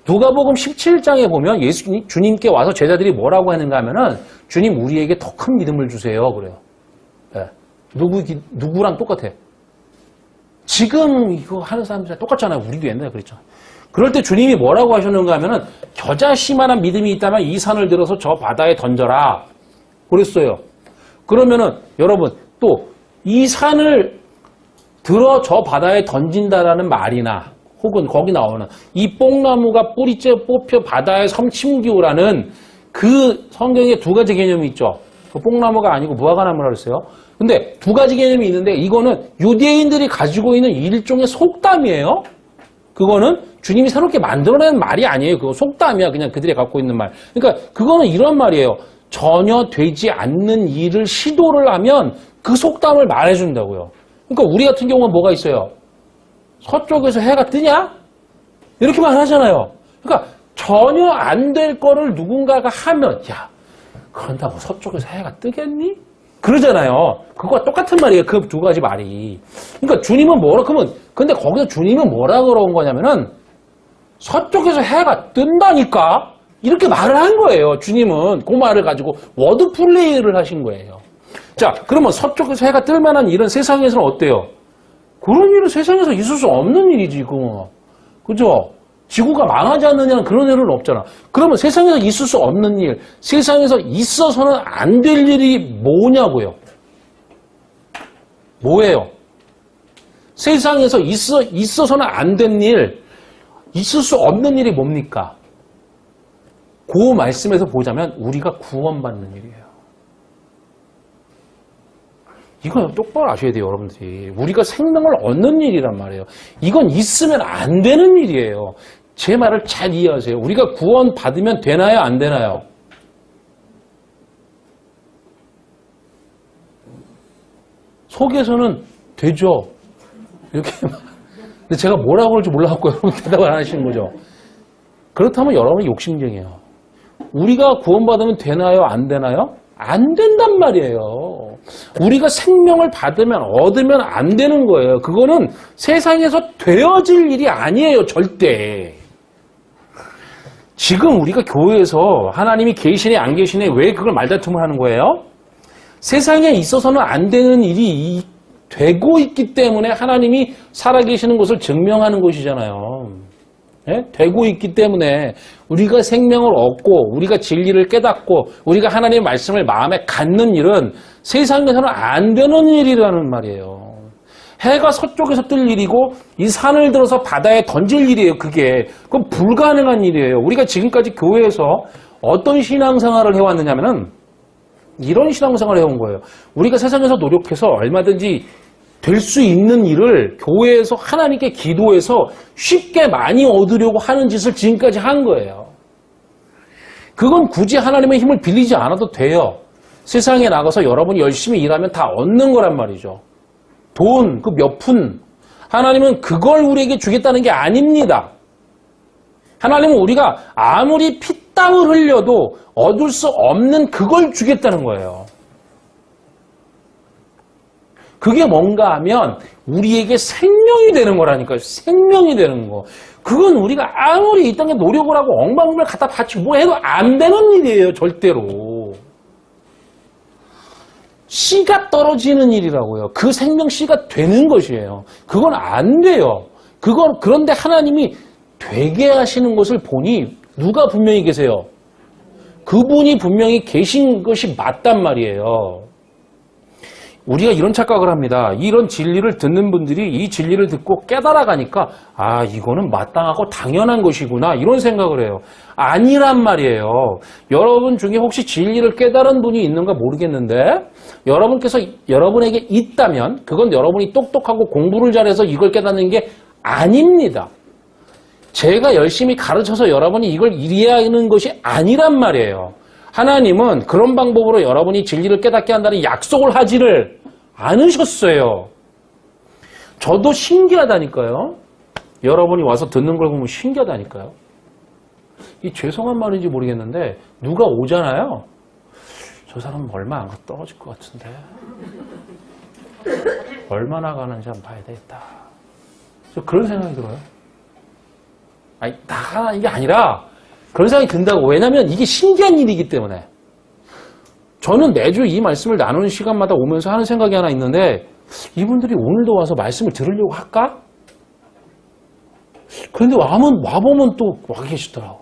누가복음 17장에 보면 주님께 와서 제자들이 뭐라고 하는가 하면은 주님 우리에게 더 큰 믿음을 주세요. 그래요. 네. 누구랑 똑같아? 지금 이거 하는 사람들이랑 똑같잖아요. 우리도 옛날에 그랬잖아요. 그럴 때 주님이 뭐라고 하셨는가 하면은 겨자씨만한 믿음이 있다면 이 산을 들어서 저 바다에 던져라. 그랬어요. 그러면은 여러분 또 이 산을 들어 저 바다에 던진다라는 말이나 혹은 거기 나오는 이 뽕나무가 뿌리째 뽑혀 바다에 섬침기우라는 그 성경에 두 가지 개념이 있죠. 그 뽕나무가 아니고 무화과나무라고 했어요. 근데 두 가지 개념이 있는데 이거는 유대인들이 가지고 있는 일종의 속담이에요. 그거는 주님이 새롭게 만들어낸 말이 아니에요. 그거 속담이야. 그냥 그들이 갖고 있는 말. 그러니까 그거는 이런 말이에요. 전혀 되지 않는 일을 시도를 하면 그 속담을 말해준다고요. 그러니까 우리 같은 경우는 뭐가 있어요? 서쪽에서 해가 뜨냐? 이렇게만 하잖아요. 그러니까 전혀 안 될 거를 누군가가 하면 야, 그런다고 서쪽에서 해가 뜨겠니? 그러잖아요. 그거와 똑같은 말이에요. 그 두 가지 말이. 그러니까 주님은 뭐라 그러면 근데 거기서 주님은 뭐라 그런 거냐면은 서쪽에서 해가 뜬다니까 이렇게 말을 한 거예요. 주님은 그 말을 가지고 워드 플레이를 하신 거예요. 자, 그러면 서쪽에서 해가 뜰 만한 일은 세상에서는 어때요? 그런 일은 세상에서 있을 수 없는 일이지, 그거. 그죠? 지구가 망하지 않느냐는 그런 일은 없잖아. 그러면 세상에서 있을 수 없는 일, 세상에서 있어서는 안 될 일이 뭐냐고요? 뭐예요? 세상에서 있어서는 안 된 일, 있을 수 없는 일이 뭡니까? 그 말씀에서 보자면 우리가 구원받는 일이에요. 이건 똑바로 아셔야 돼요, 여러분들이. 우리가 생명을 얻는 일이란 말이에요. 이건 있으면 안 되는 일이에요. 제 말을 잘 이해하세요. 우리가 구원 받으면 되나요, 안 되나요? 속에서는 되죠. 이렇게. 근데 제가 뭐라고 그럴지 몰라갖고 여러분 대답을 안 하시는 거죠. 그렇다면 여러분은 욕심쟁이에요. 우리가 구원받으면 되나요, 안 되나요? 안 된단 말이에요. 우리가 생명을 받으면 얻으면 안 되는 거예요. 그거는 세상에서 되어질 일이 아니에요. 절대. 지금 우리가 교회에서 하나님이 계시네 안 계시네 왜 그걸 말다툼을 하는 거예요? 세상에 있어서는 안 되는 일이 되고 있기 때문에 하나님이 살아계시는 것을 증명하는 것이잖아요. 예? 되고 있기 때문에 우리가 생명을 얻고 우리가 진리를 깨닫고 우리가 하나님의 말씀을 마음에 갖는 일은 세상에서는 안 되는 일이라는 말이에요. 해가 서쪽에서 뜰 일이고 이 산을 들어서 바다에 던질 일이에요. 그건 불가능한 일이에요. 우리가 지금까지 교회에서 어떤 신앙생활을 해왔느냐면은 이런 신앙생활을 해온 거예요. 우리가 세상에서 노력해서 얼마든지 될 수 있는 일을 교회에서 하나님께 기도해서 쉽게 많이 얻으려고 하는 짓을 지금까지 한 거예요. 그건 굳이 하나님의 힘을 빌리지 않아도 돼요. 세상에 나가서 여러분이 열심히 일하면 다 얻는 거란 말이죠. 돈, 그 몇 푼. 하나님은 그걸 우리에게 주겠다는 게 아닙니다. 하나님은 우리가 아무리 피땀을 흘려도 얻을 수 없는 그걸 주겠다는 거예요. 그게 뭔가 하면 우리에게 생명이 되는 거라니까요. 생명이 되는 거. 그건 우리가 아무리 이 땅에 노력을 하고 엉망을 갖다 바치고 뭐 해도 안 되는 일이에요. 절대로. 씨가 떨어지는 일이라고요. 그 생명 씨가 되는 것이에요. 그건 안 돼요. 그런데 하나님이 되게 하시는 것을 보니 누가 분명히 계세요? 그분이 분명히 계신 것이 맞단 말이에요. 우리가 이런 착각을 합니다. 이런 진리를 듣는 분들이 이 진리를 듣고 깨달아가니까 아, 이거는 마땅하고 당연한 것이구나 이런 생각을 해요. 아니란 말이에요. 여러분 중에 혹시 진리를 깨달은 분이 있는가 모르겠는데 여러분께서 여러분에게 있다면 그건 여러분이 똑똑하고 공부를 잘해서 이걸 깨닫는 게 아닙니다. 제가 열심히 가르쳐서 여러분이 이걸 이해하는 것이 아니란 말이에요. 하나님은 그런 방법으로 여러분이 진리를 깨닫게 한다는 약속을 하지를 않으셨어요. 저도 신기하다니까요. 여러분이 와서 듣는 걸 보면 신기하다니까요. 이 죄송한 말인지 모르겠는데 누가 오잖아요. 저 사람은 얼마 안 가 떨어질 것 같은데 얼마나 가는지 한번 봐야 되겠다. 저 그런 생각이 들어요. 아니, 다 이게 아니라 그런 생각이 든다고. 왜냐면 이게 신기한 일이기 때문에. 저는 매주 이 말씀을 나누는 시간마다 오면서 하는 생각이 하나 있는데 이분들이 오늘도 와서 말씀을 들으려고 할까? 그런데 와보면 또 와 계시더라고.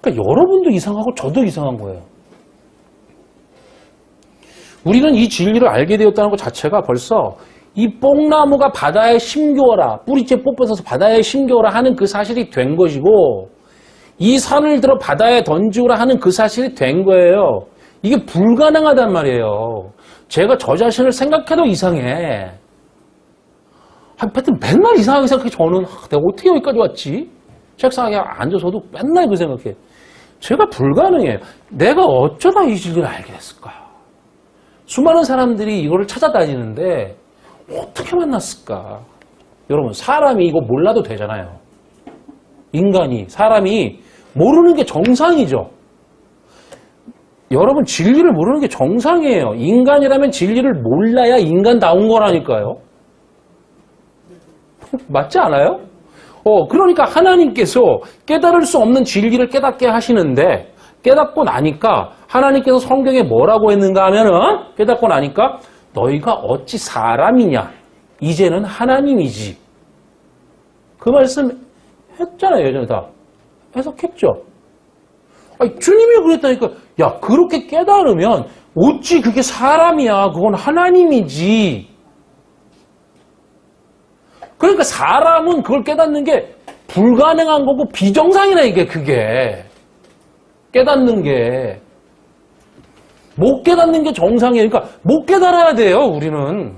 그러니까 여러분도 이상하고 저도 이상한 거예요. 우리는 이 진리를 알게 되었다는 것 자체가 벌써 이 뽕나무가 바다에 심겨워라, 뿌리째 뽑혀서 바다에 심겨워라 하는 그 사실이 된 것이고 이 산을 들어 바다에 던지오라 하는 그 사실이 된 거예요. 이게 불가능하단 말이에요. 제가 저 자신을 생각해도 이상해. 하여튼 맨날 이상하게 생각해. 저는 내가 어떻게 여기까지 왔지? 책상에 앉아서도 맨날 그 생각해. 제가 불가능해요. 내가 어쩌다 이 진리를 알게 됐을까요? 수많은 사람들이 이거를 찾아다니는데 어떻게 만났을까? 여러분, 사람이 이거 몰라도 되잖아요. 사람이 모르는 게 정상이죠. 여러분, 진리를 모르는 게 정상이에요. 인간이라면 진리를 몰라야 인간다운 거라니까요. 맞지 않아요? 그러니까 하나님께서 깨달을 수 없는 진리를 깨닫게 하시는데 깨닫고 나니까 하나님께서 성경에 뭐라고 했는가 하면은 깨닫고 나니까 너희가 어찌 사람이냐? 이제는 하나님이지. 그 말씀 했잖아요. 예전에 다. 해석했죠. 아니, 주님이 그랬다니까. 야, 그렇게 깨달으면 어찌 그게 사람이야. 그건 하나님이지. 그러니까 사람은 그걸 깨닫는 게 불가능한 거고 비정상이라 이게 그게. 깨닫는 게. 못 깨닫는 게 정상이에요. 그러니까 못 깨달아야 돼요, 우리는.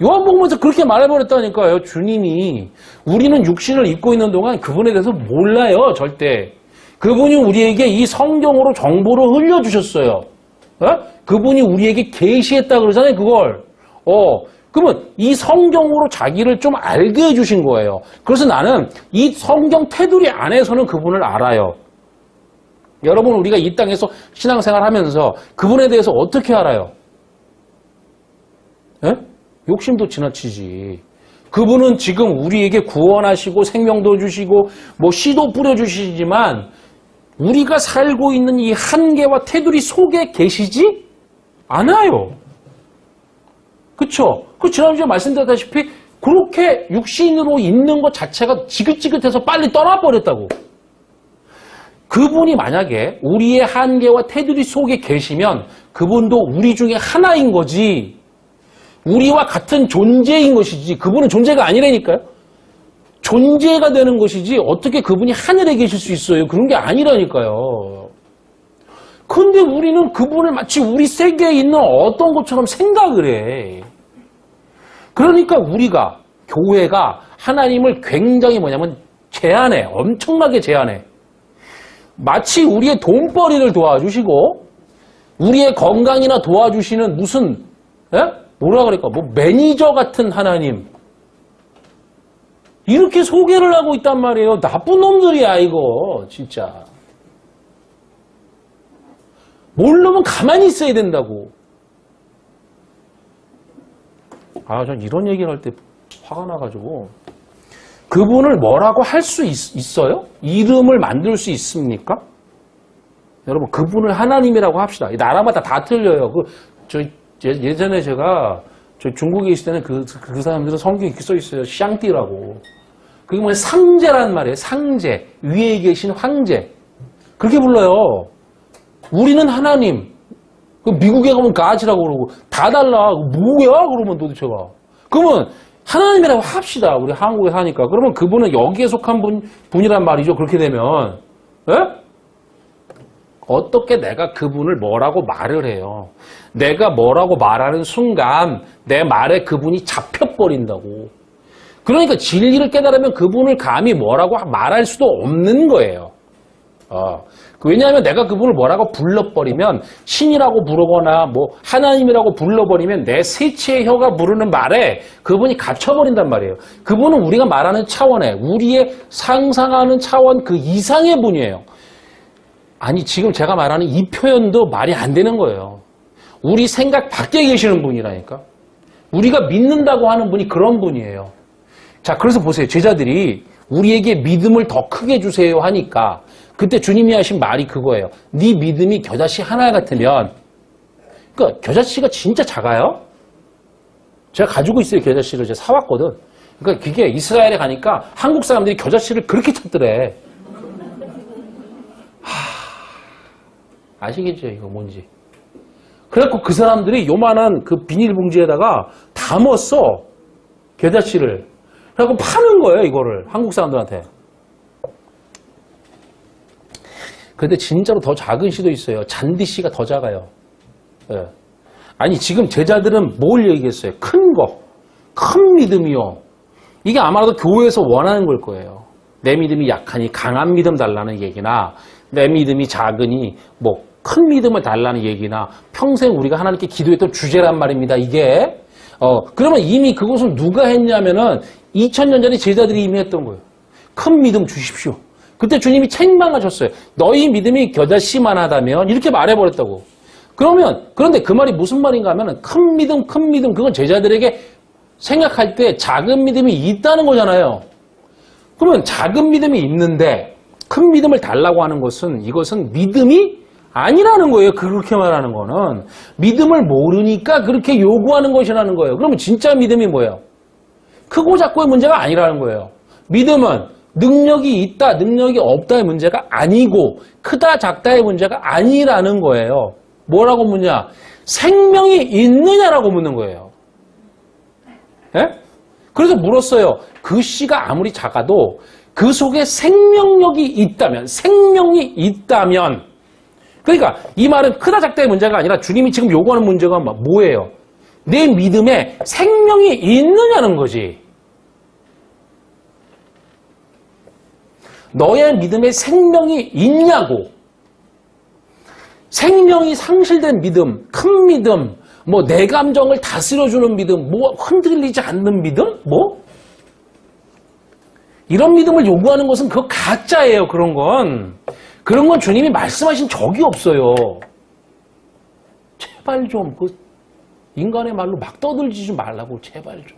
요한복음에서 그렇게 말해버렸다니까요. 주님이 우리는 육신을 입고 있는 동안 그분에 대해서 몰라요. 절대. 그분이 우리에게 이 성경으로 정보를 흘려주셨어요. 그분이 우리에게 계시했다 그러잖아요. 그걸. 그러면 이 성경으로 자기를 좀 알게 해주신 거예요. 그래서 나는 이 성경 테두리 안에서는 그분을 알아요. 여러분, 우리가 이 땅에서 신앙생활 하면서 그분에 대해서 어떻게 알아요? 욕심도 지나치지. 그분은 지금 우리에게 구원하시고 생명도 주시고 뭐 씨도 뿌려주시지만 우리가 살고 있는 이 한계와 테두리 속에 계시지 않아요. 그쵸? 그 지난주에 말씀드렸다시피 그렇게 육신으로 있는 것 자체가 지긋지긋해서 빨리 떠나버렸다고. 그분이 만약에 우리의 한계와 테두리 속에 계시면 그분도 우리 중에 하나인 거지. 우리와 같은 존재인 것이지. 그분은 존재가 아니라니까요. 존재가 되는 것이지 어떻게 그분이 하늘에 계실 수 있어요. 그런 게 아니라니까요. 근데 우리는 그분을 마치 우리 세계에 있는 어떤 것처럼 생각을 해. 그러니까 우리가, 교회가 하나님을 굉장히 제한해. 엄청나게 제한해. 마치 우리의 돈벌이를 도와주시고 우리의 건강이나 도와주시는 무슨 뭐라 그럴까? 매니저 같은 하나님. 이렇게 소개를 하고 있단 말이에요. 나쁜 놈들이야, 이거. 진짜. 모르면 가만히 있어야 된다고. 전 이런 얘기를 할 때 화가 나가지고. 그분을 뭐라고 할 수 있어요? 이름을 만들 수 있습니까? 여러분, 그분을 하나님이라고 합시다. 나라마다 다 틀려요. 예전에 제가 중국에 있을 때는 그 사람들은 성경에 이렇게 써 있어요. 샹띠라고. 그게 상제란 말이에요. 상제. 위에 계신 황제. 그렇게 불러요. 우리는 하나님. 미국에 가면 가지라고 그러고 다 달라. 뭐야? 그러면 도대체가. 그러면 하나님이라고 합시다. 우리 한국에 사니까. 그러면 그분은 여기에 속한 분이란 말이죠. 그렇게 되면. 어떻게 내가 그분을 뭐라고 말을 해요? 내가 뭐라고 말하는 순간 내 말에 그분이 잡혀버린다고. 그러니까 진리를 깨달으면 그분을 감히 뭐라고 말할 수도 없는 거예요. 왜냐하면 내가 그분을 뭐라고 불러버리면 신이라고 부르거나 하나님이라고 불러버리면 내 세치의 혀가 부르는 말에 그분이 갇혀버린단 말이에요. 그분은 우리가 말하는 차원에 우리의 상상하는 차원 그 이상의 분이에요. 아니, 지금 제가 말하는 이 표현도 말이 안 되는 거예요. 우리 생각 밖에 계시는 분이라니까. 우리가 믿는다고 하는 분이 그런 분이에요. 자, 그래서 보세요. 제자들이 우리에게 믿음을 더 크게 주세요 하니까 그때 주님이 하신 말이 그거예요. 네 믿음이 겨자씨 하나 같으면, 그러니까 겨자씨가 진짜 작아요. 제가 가지고 있어요. 겨자씨를 제가 사왔거든. 그러니까 그게 이스라엘에 가니까 한국 사람들이 겨자씨를 그렇게 찾더래. 아시겠죠? 이거 뭔지. 그래갖고 그 사람들이 요만한 그 비닐봉지에다가 담았어. 겨자씨를. 그래갖고 파는 거예요. 이거를. 한국 사람들한테. 근데 진짜로 더 작은 씨도 있어요. 잔디씨가 더 작아요. 예. 아니 지금 제자들은 뭘 얘기했어요? 큰 거. 큰 믿음이요. 이게 아마도 교회에서 원하는 걸 거예요. 내 믿음이 약하니 강한 믿음 달라는 얘기나 내 믿음이 작으니 뭐 큰 믿음을 달라는 얘기나 평생 우리가 하나님께 기도했던 주제란 말입니다. 이게 그러면 이미 그것을 누가 했냐면은 2000년 전에 제자들이 이미 했던 거예요. 큰 믿음 주십시오. 그때 주님이 책망하셨어요. 너희 믿음이 겨자씨만 하다면 이렇게 말해버렸다고. 그런데 그 말이 무슨 말인가 하면은 큰 믿음 그건 제자들에게 생각할 때 작은 믿음이 있다는 거잖아요. 그러면 작은 믿음이 있는데 큰 믿음을 달라고 하는 것은 이것은 믿음이 아니라는 거예요. 그렇게 말하는 거는. 믿음을 모르니까 그렇게 요구하는 것이라는 거예요. 그러면 진짜 믿음이 뭐예요? 크고 작고의 문제가 아니라는 거예요. 믿음은 능력이 있다, 능력이 없다의 문제가 아니고 크다, 작다의 문제가 아니라는 거예요. 뭐라고 묻냐? 생명이 있느냐라고 묻는 거예요. 예? 그래서 물었어요. 그 씨가 아무리 작아도 그 속에 생명력이 있다면, 그러니까 이 말은 크다 작다의 문제가 아니라 주님이 지금 요구하는 문제가 뭐예요? 내 믿음에 생명이 있느냐는 거지. 너의 믿음에 생명이 있냐고. 생명이 상실된 믿음, 큰 믿음, 뭐 내 감정을 다스려주는 믿음, 뭐 흔들리지 않는 믿음? 뭐? 이런 믿음을 요구하는 것은 그거 가짜예요. 그런 건 주님이 말씀하신 적이 없어요. 제발 좀 인간의 말로 막 떠들지 좀 말라고 제발 좀.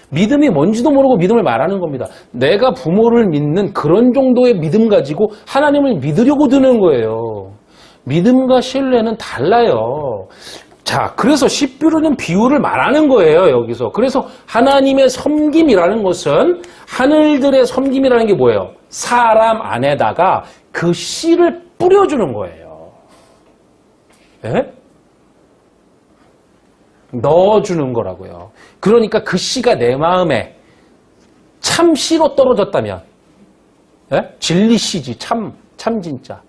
믿음이 뭔지도 모르고 믿음을 말하는 겁니다. 내가 부모를 믿는 그런 정도의 믿음 가지고 하나님을 믿으려고 드는 거예요. 믿음과 신뢰는 달라요. 자, 그래서 십뷰르는 비유를 말하는 거예요, 여기서. 그래서 하나님의 섬김이라는 것은 하늘들의 섬김이라는 게 뭐예요? 사람 안에다가 그 씨를 뿌려주는 거예요. 예? 넣어주는 거라고요. 그러니까 그 씨가 내 마음에 참 씨로 떨어졌다면, 예? 진리 씨지, 참 진짜.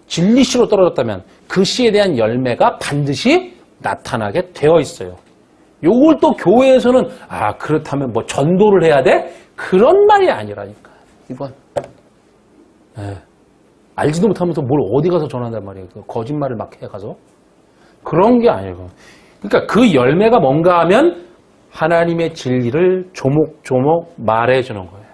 진리 씨로 떨어졌다면 그 씨에 대한 열매가 반드시 나타나게 되어 있어요. 요걸 또 교회에서는 그렇다면 뭐 전도를 해야 돼? 그런 말이 아니라니까. 이건 알지도 못하면서 뭘 어디 가서 전한단 말이에요. 거짓말을 막 해가서. 그런 게 아니고. 그러니까 그 열매가 뭔가 하면 하나님의 진리를 조목조목 말해주는 거예요.